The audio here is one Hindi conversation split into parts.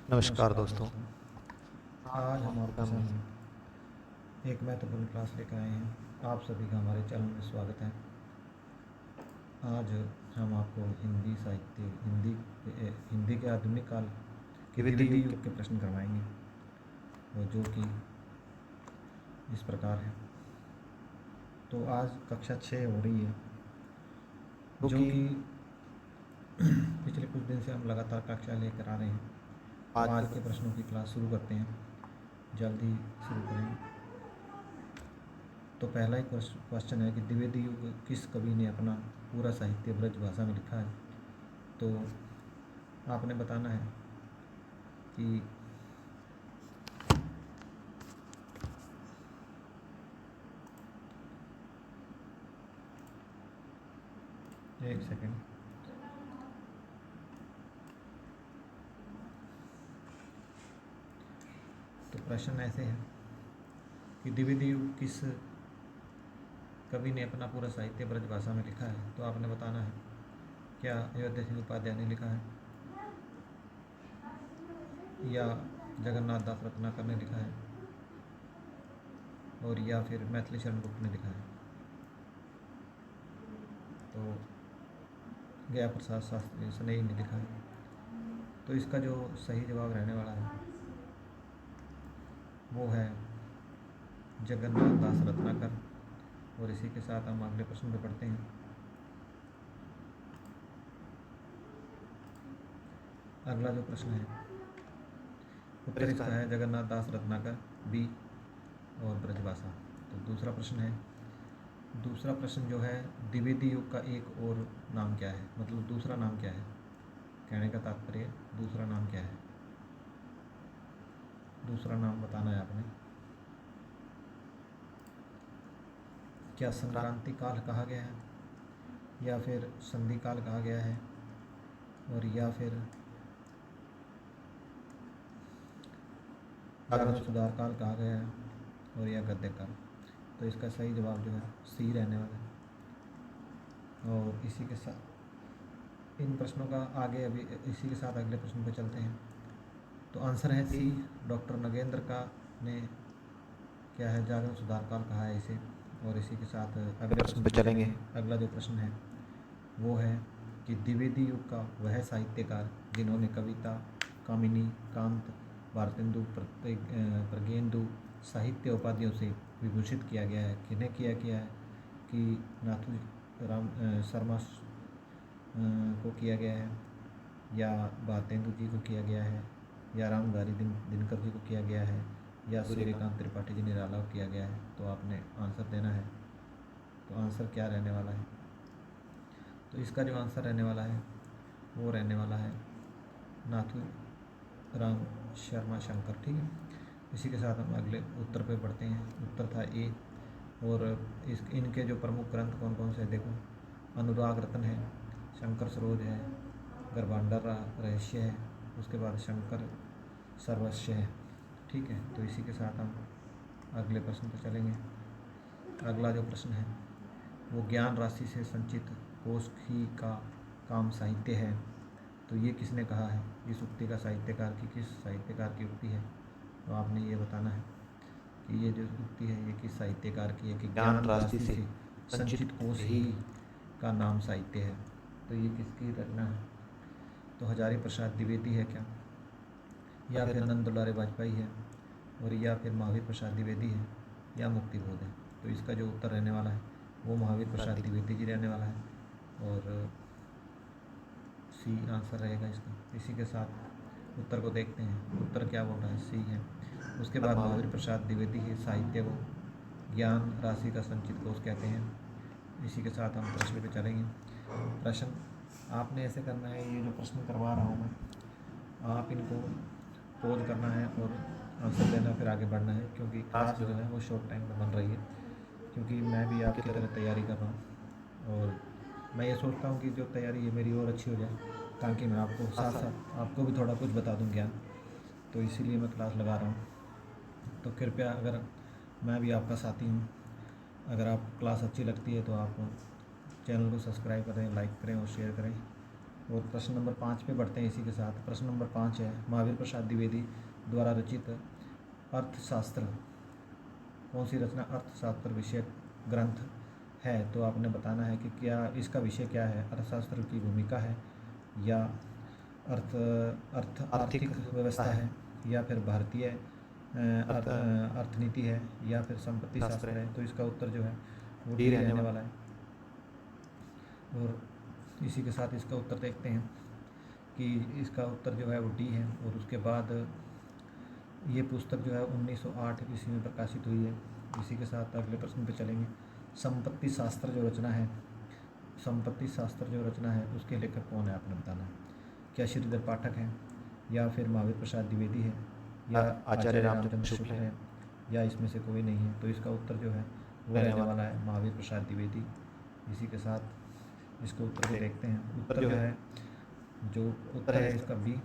नमस्कार दोस्तों। आज हम आपके सामने एक महत्वपूर्ण क्लास लेकर आए हैं। आप सभी का हमारे चैनल में स्वागत है। आज हम आपको हिंदी साहित्य हिंदी के आधुनिक काल के द्विवेदी युग के प्रश्न करवाएंगे, और जो कि इस प्रकार है। तो आज कक्षा 6 हो रही है, जो कि पिछले कुछ दिन से हम लगातार कक्षा लेकर आ रहे हैं। तो आज के प्रश्नों की क्लास शुरू करते हैं, जल्दी शुरू करें। तो पहला ही क्वेश्चन है कि द्विवेदी युग किस कवि ने अपना पूरा साहित्य ब्रज भाषा में लिखा है। तो आपने बताना है कि एक सेकंड। तो प्रश्न ऐसे है कि द्विवेदी युग किस कवि ने अपना पूरा साहित्य ब्रज भाषा में लिखा है। तो आपने बताना है, क्या अयोध्या सिंह उपाध्याय ने लिखा है, या जगन्नाथ दास रत्नाकर ने लिखा है, और या फिर मैथिली शरण गुप्त ने लिखा है। तो गया प्रसाद शास्त्री स्नेही ने लिखा है। तो इसका जो सही जवाब रहने वाला है वो है जगन्नाथ दास रत्नाकर। और इसी के साथ हम अगले प्रश्न पे पढ़ते हैं। अगला जो प्रश्न है, उत्तर इसका है जगन्नाथ दास रत्नाकर बी और ब्रजभाषा। तो दूसरा प्रश्न जो है, द्विवेदी युग का एक और नाम क्या है, मतलब दूसरा नाम क्या है। कहने का तात्पर्य दूसरा नाम क्या है, दूसरा नाम बताना है आपने। क्या संक्रांति काल कहा गया है, या फिर संधि काल कहा गया है, और या फिर जागरण सुधार काल कहा गया है, और या गद्य काल। तो इसका सही जवाब जो है सी रहने वाला है। और इसी के साथ इन प्रश्नों का आगे अभी इसी के साथ अगले प्रश्न पे चलते हैं। तो आंसर है सी। डॉक्टर नगेंद्र का ने क्या है, जागरण सुधार काल कहा है इसे। और इसी के साथ अगले प्रश्न पे चलेंगे। अगला जो प्रश्न है वो है कि द्विवेदी युग का वह साहित्यकार जिन्होंने कविता, कामिनी, कांत, भारतेंदु, प्रज्ञेंदु साहित्य उपाधियों से विभूषित किया गया है। किन्हें किया गया है कि नाथू राम शर्मा को किया गया है, या भारतेंदु जी को किया गया है, या रामधारी दिनकर जी को किया गया है, या सूर्यकांत त्रिपाठी जी निराला को किया गया है। तो आपने आंसर देना है। तो आंसर क्या रहने वाला है, तो इसका जो आंसर रहने वाला है वो रहने वाला है नाथू राम शर्मा शंकर। ठीक है, इसी के साथ हम अगले उत्तर पे बढ़ते हैं। उत्तर था ए। और इनके जो प्रमुख ग्रंथ कौन कौन से हैं देखो, अनुराग रत्न है, शंकर सरोज है, गर्भांडर रहस्य है, उसके बाद शंकर सर्वस्व है। ठीक है, तो इसी के साथ हम अगले प्रश्न पर चलेंगे। अगला जो प्रश्न है वो ज्ञान राशि से संचित कोश ही का काम साहित्य है। तो ये किसने कहा है, इस उक्ति का साहित्यकार की किस साहित्यकार की उक्ति है। तो आपने ये बताना है कि ये जो उक्ति है ये किस साहित्यकार की है कि ज्ञान राशि से संचित कोश ही का नाम साहित्य है। तो ये किसकी रचना है। तो हजारी प्रसाद द्विवेदी है क्या, या फिर नंद दुलारे वाजपेयी है, और या फिर महावीर प्रसाद द्विवेदी है, या मुक्ति बोध है। तो इसका जो उत्तर रहने वाला है वो महावीर प्रसाद द्विवेदी जी रहने वाला है, और सी आंसर रहेगा इसका। इसी के साथ उत्तर को देखते हैं, उत्तर क्या बोल रहा है, सी है। उसके बाद महावीर प्रसाद द्विवेदी के साहित्य को ज्ञान राशि का संचित कोश कहते हैं। इसी के साथ हम प्रश्न पे चलेंगे। प्रश्न आपने ऐसे करना है, ये जो प्रश्न करवा रहा हूँ मैं, आप इनको पॉज करना है और आंसर देना, फिर आगे बढ़ना है, क्योंकि क्लास जो है वो शॉर्ट टाइम में बन रही है। क्योंकि मैं भी आपकी तरह तैयारी कर रहा हूँ, और मैं ये सोचता हूँ कि जो तैयारी है मेरी और अच्छी हो जाए, ताकि मैं आपको साथ साथ आपको भी थोड़ा कुछ बता दूँ ज्ञान। तो इसीलिए मैं क्लास लगा रहा हूँ। तो कृपया, अगर मैं भी आपका साथी हूँ, अगर आप क्लास अच्छी लगती है तो आप चैनल को सब्सक्राइब करें, लाइक करें और शेयर करें। और प्रश्न नंबर 5 पे बढ़ते हैं इसी के साथ। प्रश्न नंबर 5 है, महावीर प्रसाद द्विवेदी द्वारा रचित अर्थशास्त्र, कौन सी रचना अर्थशास्त्र विषयक ग्रंथ है? तो आपने बताना है कि क्या इसका विषय क्या है, अर्थशास्त्र की भूमिका है, या अर्थ अर्थ आर्थिक व्यवस्था है, या फिर भारतीय अर्थनीति है, या फिर संपत्ति शास्त्र है। तो इसका उत्तर जो है वो डी रहने वाला है। और इसी के साथ इसका उत्तर देखते हैं कि इसका उत्तर जो है वो डी है। और उसके बाद ये पुस्तक जो है 1908 ईस्वी में प्रकाशित हुई है। इसी के साथ अगले प्रश्न पे चलेंगे। संपत्ति शास्त्र जो रचना है, संपत्ति शास्त्र जो रचना है उसके लेखक कौन है, आपने बताना है। क्या श्रीधर पाठक है, या फिर महावीर प्रसाद द्विवेदी है, या आचार्य रामचंद्र शुक्ल है, या इसमें से कोई नहीं है। तो इसका उत्तर जो है वो रहने वाला है महावीर प्रसाद द्विवेदी। इसी के साथ इसको उत्तर को देखते हैं। उत्तर जो है इसका बी,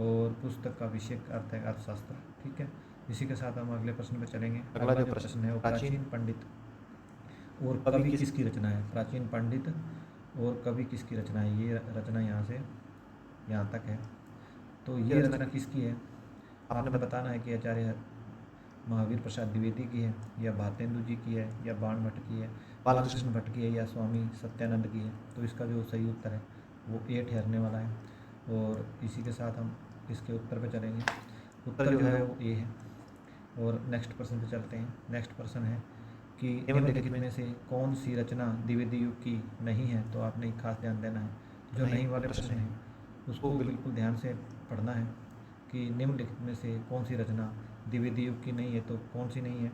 और पुस्तक का विषय अर्थ है अर्थशास्त्र। ठीक है, इसी के साथ हम अगले प्रश्न पर चलेंगे। अगला जो प्रश्न है वो प्राचीन पंडित और कवि किसकी रचना है। प्राचीन पंडित और कवि किसकी रचना है, ये रचना यहाँ से यहाँ तक है। तो ये रचना किसकी है, आपने बताना है कि आचार्य महावीर प्रसाद द्विवेदी की है, या भारतेंदु जी की है, या बाणभट्ट की है, बालकृष्ण भट्ट की है, या स्वामी सत्यानंद की है। तो इसका जो सही उत्तर है वो ए ठहरने वाला है। और इसी के साथ हम इसके उत्तर पे चलेंगे। उत्तर जो है वो ए है। और नेक्स्ट प्रश्न पे चलते हैं। नेक्स्ट प्रश्न है कि निम्नलिखित में से कौन सी रचना द्विवेदी युग की नहीं है। तो आपने खास ध्यान देना है, जो नहीं वाले प्रश्न हैं उसको बिल्कुल ध्यान से पढ़ना है कि निम्नलिखित में से कौन सी रचना द्विवेदी युग की नहीं है। तो कौन सी नहीं है,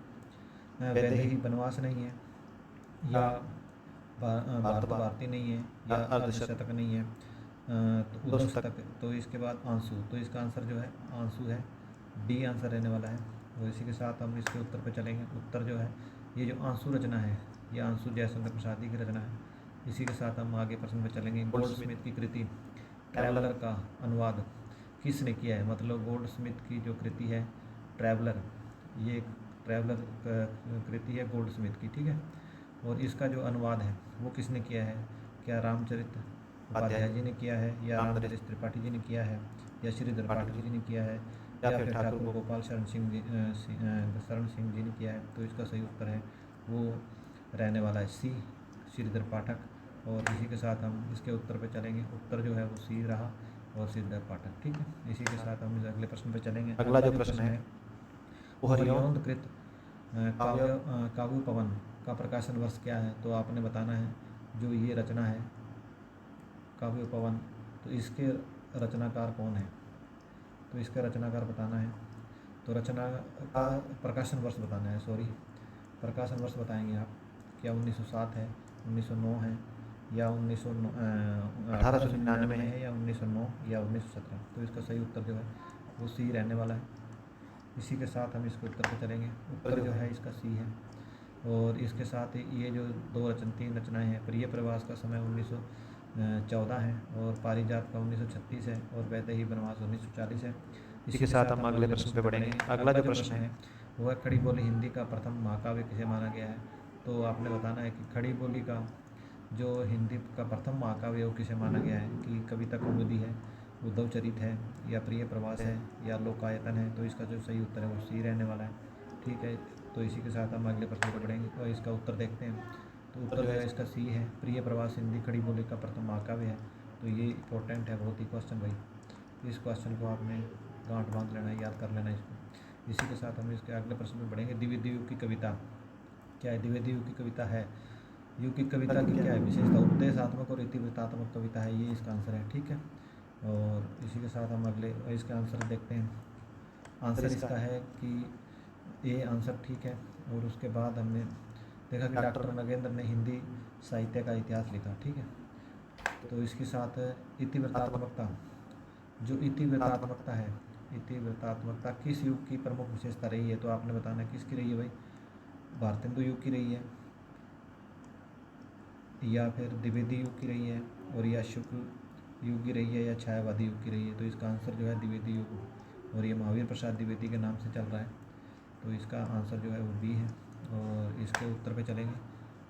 वैदेही वनवास नहीं है, या भारत भारती नहीं है, या अर्धशतक नहीं है, तो उद्धव शतक। तो इसके बाद आंसू। तो इसका आंसर जो है आंसू है, डी आंसर रहने वाला है। और इसी के साथ हम इसके उत्तर पर चलेंगे। उत्तर जो है ये जो आंसू रचना है, ये आंसू जयशंकर प्रसाद की रचना है। इसी के साथ हम आगे प्रश्न पर चलेंगे। गोल्डस्मिथ की कृति ट्रैवलर का अनुवाद किसने किया है। मतलब गोल्डस्मिथ की जो कृति है ट्रैवलर, ये ट्रैवलर कृति है गोल्डस्मिथ की। ठीक है, और इसका जो अनुवाद है वो किसने किया है। क्या रामचरित उपाध्याय जी ने किया है, या रामनरेश त्रिपाठी जी ने किया है, या श्रीधर पाठक जी ने किया है, या फिर ठाकुर गोपाल शरण सिंह जी ने किया है। तो इसका सही उत्तर है वो रहने वाला है सी, श्रीधर पाठक। और इसी के साथ हम इसके उत्तर पे चलेंगे। उत्तर जो है वो सी रहा, और श्रीधर पाठक। ठीक है, इसी के साथ हम इस अगले प्रश्न पे चलेंगे। अगला जो प्रश्न है वो हरिओंद काव्य पवन का प्रकाशन वर्ष क्या है। तो आपने बताना है जो ये रचना है काव्य पवन, तो इसके रचनाकार कौन है। तो इसका रचनाकार बताना है। तो रचना का प्रकाशन वर्ष बताना है, प्रकाशन वर्ष बताएंगे आप। क्या 1907 है, 1909 है, या 1899 है, या 1909, या 1917। तो इसका सही उत्तर जो है वो सी रहने वाला है। इसी के साथ हम इसके उत्तर पर चलेंगे। उत्तर जो है इसका सी है। और इसके साथ ये जो तीन रचनाएं हैं, प्रिय प्रवास का समय 1914 है, और पारिजात का 1936 है, और वैदेही वनवास 1940 है। इसी के साथ हम अगले प्रश्न पे बढ़ेंगे। अगला जो प्रश्न है वह खड़ी बोली हिंदी का प्रथम महाकाव्य किसे माना गया है। तो आपने बताना है कि खड़ी बोली का जो हिंदी का प्रथम महाकाव्य वो किसे माना गया है। कि कविता कौमुदी है, उद्धव चरित है, या प्रिय प्रवास है, या लोकायतन है। तो इसका जो सही उत्तर है वो सी रहने वाला है। ठीक है, तो इसी के साथ हम अगले प्रश्न पर बढ़ेंगे और इसका उत्तर देखते हैं। तो उत्तर जो है इसका सी है, प्रिय प्रवास हिंदी खड़ी बोली का प्रथम महाकाव्य है। तो ये इंपॉर्टेंट है बहुत ही क्वेश्चन भाई, इस क्वेश्चन को आपने गांठ बांध लेना है, याद कर लेना इसको। इसी के साथ हम इसके अगले प्रश्न में बढ़ेंगे। द्विवेदी युग की कविता क्या है। द्विवेदी युग की कविता है, युग की कविता की क्या है विशेषता। उपदेशात्मक और इतिवृत्तात्मक कविता है, ये इसका आंसर है। ठीक है, और इसी के साथ हम अगले इसके आंसर देखते हैं। आंसर इसका है कि ये आंसर ठीक है। और उसके बाद हमने देखा कि डॉक्टर नगेंद्र ने हिंदी साहित्य का इतिहास लिखा। ठीक है, तो इसके साथ इतिवृत्तात्मकता, जो इतिवृत्तात्मकता है, इतिवृत्तात्मकता किस युग की प्रमुख विशेषता रही है। तो आपने बताना किसकी रही है भाई, भारतेंदु युग की रही है, या फिर द्विवेदी युग की रही है, और या शुक्ल युग की रही है, या छायावादी युग की रही है। तो इसका आंसर जो है द्विवेदी युग, और ये महावीर प्रसाद द्विवेदी के नाम से चल रहा है। तो इसका आंसर जो है वो बी है। और इसके उत्तर पे चलेंगे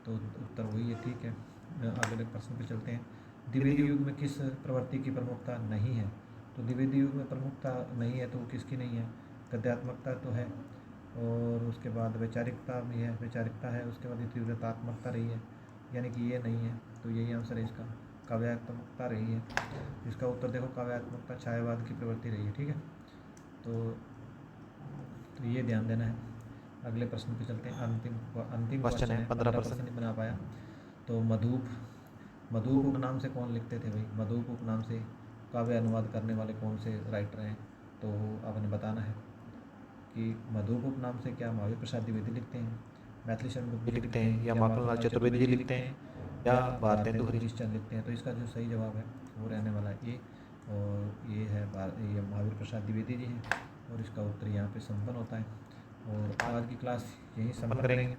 तो उत्तर वही है। ठीक है, अगले प्रश्न पे चलते हैं। द्विवेदी युग में किस प्रवृत्ति की प्रमुखता नहीं है? तो द्विवेदी युग में प्रमुखता नहीं है तो वो किसकी नहीं है? गद्यात्मकता तो है, और उसके बाद वैचारिकता भी है, वैचारिकता है, उसके बाद तीव्रतात्मकता रही है, यानी कि ये नहीं है, तो यही आंसर है इसका। काव्यात्मकता रही है। इसका उत्तर देखो, काव्यात्मकता छायावाद की प्रवृत्ति रही है। ठीक है, तो ये ध्यान देना है। अगले प्रश्न पे चलते हैं। अंतिम क्वेश्चन है, 15% नहीं बना पाया। तो मधुप उपनाम से कौन लिखते थे भाई? मधुप उपनाम से काव्य अनुवाद करने वाले कौन से राइटर हैं? तो आपने बताना है कि मधुप उपनाम से क्या महावीर प्रसाद द्विवेदी लिखते हैं, मैथिली शरण गुप्त जी लिखते हैं, या माखनलाल चतुर्वेदी जी लिखते हैं, या भारतेंदु हरीशचंद्र लिखते हैं? तो इसका जो सही जवाब है वो रहने वाला है ए, और ये है ये महावीर प्रसाद द्विवेदी जी हैं, और इसका उत्तर यहाँ पे संपन्न होता है। और आज की क्लास यहीं संपन्न करेंगे।